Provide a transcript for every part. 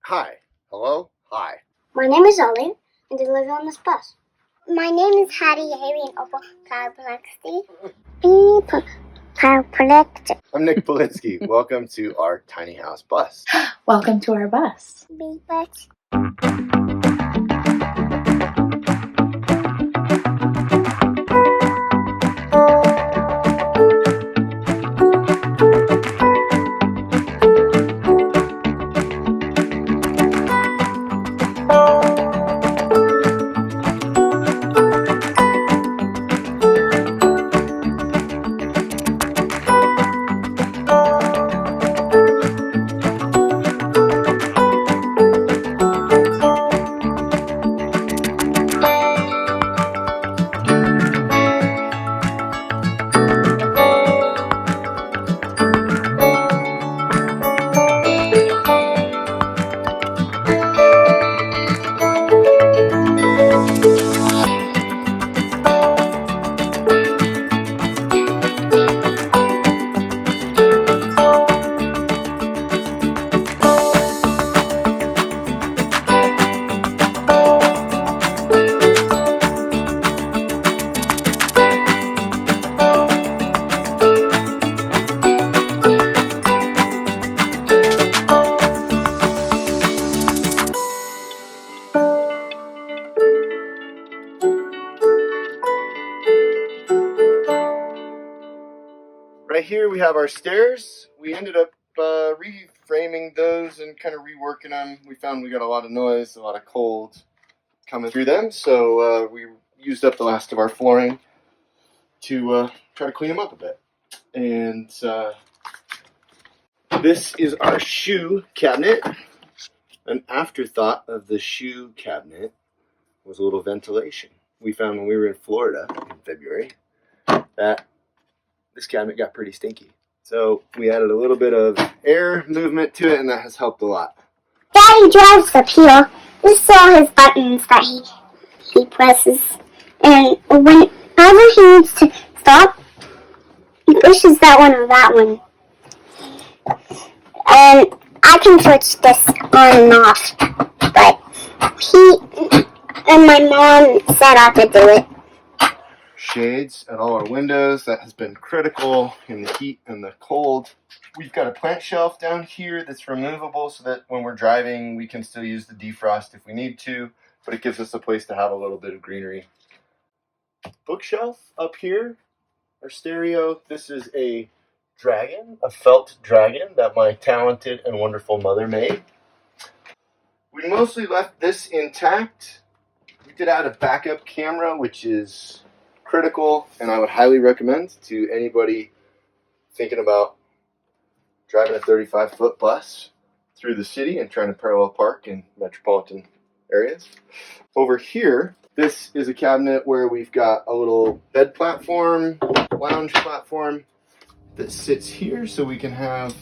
Hi. Hello? Hi. My name is Ollie, and I live on this bus. My name is Hattie Harry and Opal Paraplexity. I'm Nick Politsky. Welcome to our tiny house bus. Welcome to our bus. Big bus. Right here we have our stairs. We ended up reframing those and kind of reworking them. We found we got a lot of noise, a lot of cold coming through them, so we used up the last of our flooring to try to clean them up a bit. And this is our shoe cabinet. An afterthought of the shoe cabinet was a little ventilation. We found when we were in Florida in February that this cabinet got pretty stinky. So we added a little bit of air movement to it, and that has helped a lot. Daddy drives up here. This is all his buttons that he presses. And whenever he needs to stop, he pushes that one or that one. And I can switch this on and off. But he and my mom said I could do it. Shades at all our windows. That has been critical in the heat and the cold. We've got a plant shelf down here that's removable so that when we're driving we can still use the defrost if we need to, but it gives us a place to have a little bit of greenery. Bookshelf up here, our stereo. This is a dragon, a felt dragon that my talented and wonderful mother made. We mostly left this intact. We did add a backup camera, which is critical, and I would highly recommend to anybody thinking about driving a 35-foot bus through the city and trying to parallel park in metropolitan areas. Over here, this is a cabinet where we've got a little bed platform, lounge platform that sits here so we can have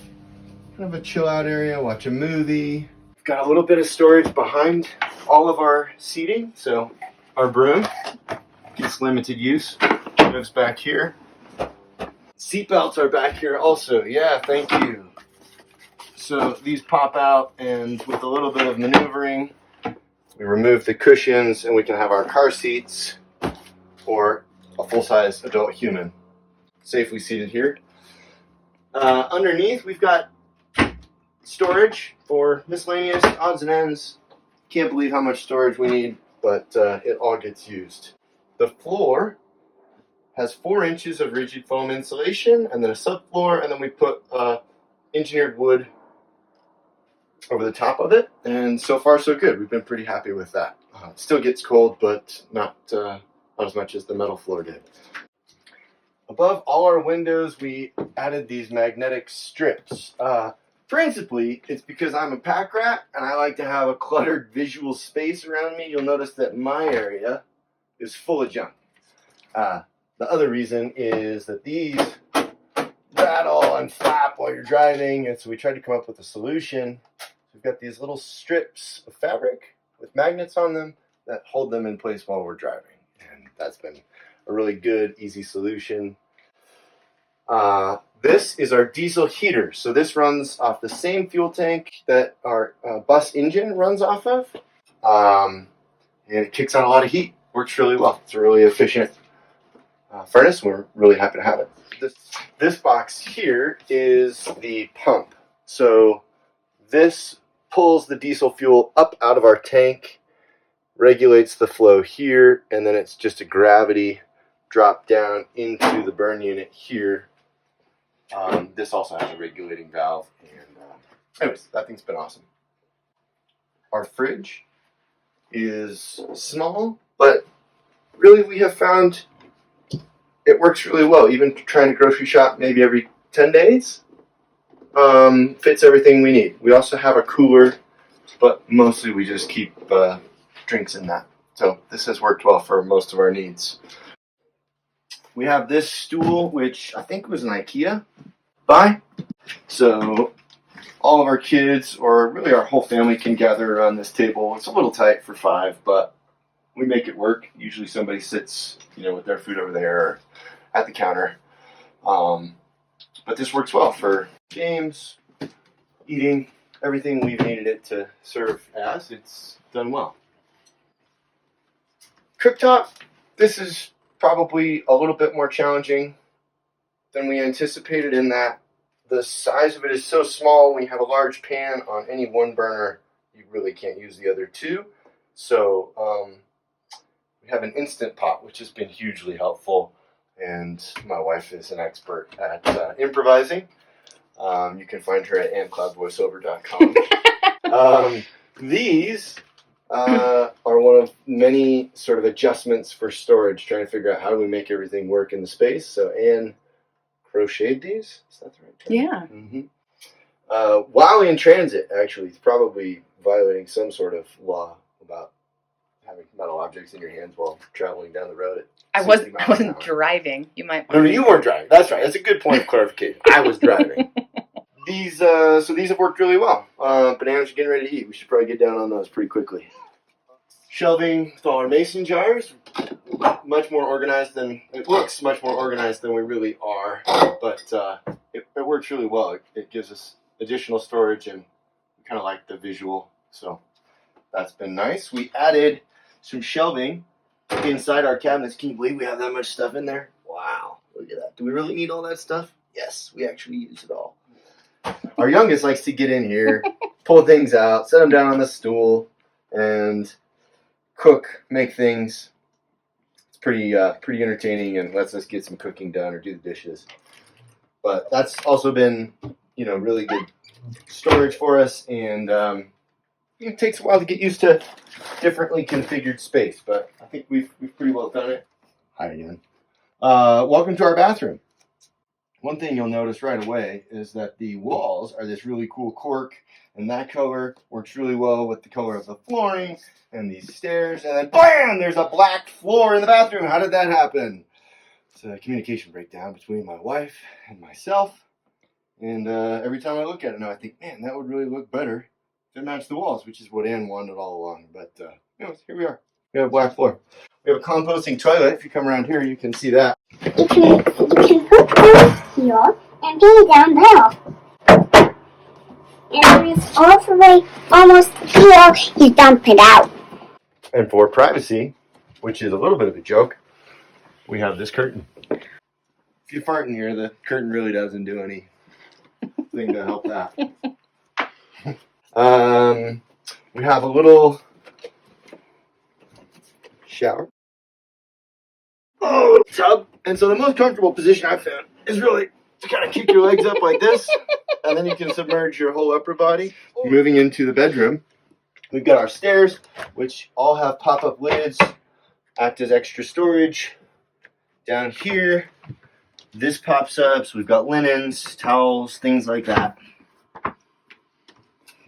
kind of a chill out area, watch a movie. We've got a little bit of storage behind all of our seating, so our broom gets limited use, lives back here. Seatbelts are back here also. Yeah, thank you. So these pop out, and with a little bit of maneuvering, we remove the cushions and we can have our car seats or a full-size adult human safely seated here. Underneath, we've got storage for miscellaneous odds and ends. Can't believe how much storage we need, but it all gets used. The floor has 4 inches of rigid foam insulation and then a subfloor, and then we put engineered wood over the top of it, and so far so good. We've been pretty happy with that. It still gets cold, but not as much as the metal floor did. Above all our windows, we added these magnetic strips. Principally, it's because I'm a pack rat and I like to have a cluttered visual space around me. You'll notice that my area is full of junk. The other reason is that these rattle and flap while you're driving, and so we tried to come up with a solution. We've got these little strips of fabric with magnets on them that hold them in place while we're driving, and that's been a really good, easy solution. This is our diesel heater. So this runs off the same fuel tank that our bus engine runs off of. And it kicks out a lot of heat. Works really well. It's a really efficient furnace. We're really happy to have it. This box here is the pump. So this pulls the diesel fuel up out of our tank, regulates the flow here, and then it's just a gravity drop down into the burn unit here. This also has a regulating valve. And anyways, that thing's been awesome. Our fridge is small, but really we have found it works really well. Even trying to grocery shop maybe every 10 days fits everything we need. We also have a cooler, but mostly we just keep drinks in that. So this has worked well for most of our needs. We have this stool, which I think was an IKEA buy. So all of our kids, or really our whole family, can gather around this table. It's a little tight for 5, but we make it work. Usually somebody sits, with their food over there or at the counter. But this works well for games, eating, everything we've needed it to serve as. It's done well. Cooktop, this is probably a little bit more challenging than we anticipated in that the size of it is so small. When you have a large pan on any one burner, you really can't use the other two. So we have an Instant Pot, which has been hugely helpful. And my wife is an expert at improvising. You can find her at amcloudvoiceover.com. These are one of many sort of adjustments for storage, trying to figure out how do we make everything work in the space. So Anne crocheted these. Is that the right term? Yeah. Mm-hmm. While in transit, actually, it's probably violating some sort of law about having metal objects in your hands while traveling down the road. I wasn't driving. You might. No, you weren't driving. That's right. That's a good point of clarification. I was driving. These have worked really well. Bananas are getting ready to eat. We should probably get down on those pretty quickly. Shelving with all our mason jars, much more organized than it looks. Much more organized than we really are, but it works really well. It gives us additional storage, and we kind of like the visual. So that's been nice. We added some shelving inside our cabinets. Can you believe we have that much stuff in there? Wow, look at that. Do we really need all that stuff? Yes, we actually use it all. Our youngest likes to get in here, pull things out, set them down on the stool, and cook, make things. It's pretty entertaining and lets us get some cooking done or do the dishes. But that's also been, really good storage for us, and it takes a while to get used to differently configured space, but I think we've pretty well done it. Hi again. Welcome to our bathroom. One thing you'll notice right away is that the walls are this really cool cork, and that color works really well with the color of the flooring and these stairs, and then bam, there's a black floor in the bathroom. How did that happen? It's a communication breakdown between my wife and myself, and every time I look at it now, I think, man, that would really look better if it matched the walls, which is what Ann wanted all along. But anyways, here we are. We have a black floor. We have a composting toilet. If you come around here, you can see that. You can put things here and pee down there. And it's all the way almost here, you dump it out. And for privacy, which is a little bit of a joke, we have this curtain. If you fart in here, the curtain really doesn't do anything to help that. We have a little shower. Oh, tub. And so the most comfortable position I've found is really to kind of kick your legs up like this, and then you can submerge your whole upper body. Moving into the bedroom, we've got our stairs, which all have pop-up lids, act as extra storage. Down here, this pops up, so we've got linens, towels, things like that.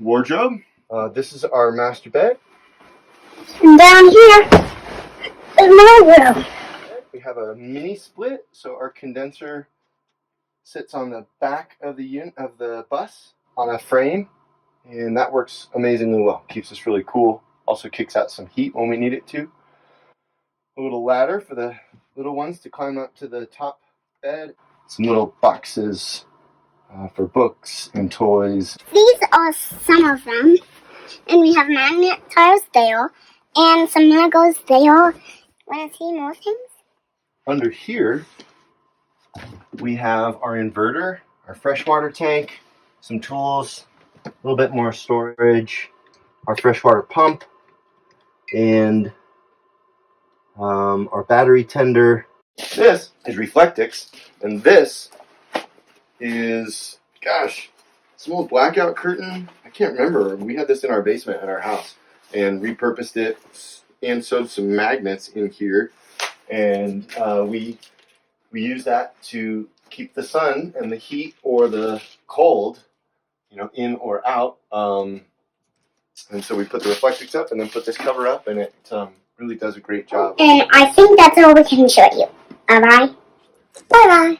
Wardrobe. This is our master bed. And down here is my room. We have a mini split, so our condenser sits on the back of the bus on a frame, and that works amazingly well. Keeps us really cool. Also kicks out some heat when we need it to. A little ladder for the little ones to climb up to the top bed. some little boxes for books and toys. These are some of them. And we have magnet tiles there. And some Legos there. Want to see more things? Under here, we have our inverter, our freshwater tank, some tools, a little bit more storage, our freshwater pump, and our battery tender. This is Reflectix, and this is, gosh, some old blackout curtain. I can't remember. We had this in our basement at our house and repurposed it and sewed some magnets in here. And we use that to keep the sun and the heat or the cold, in or out. And so we put the Reflectix up and then put this cover up, and it really does a great job. And I think that's all we can show you. Bye-bye. Bye-bye.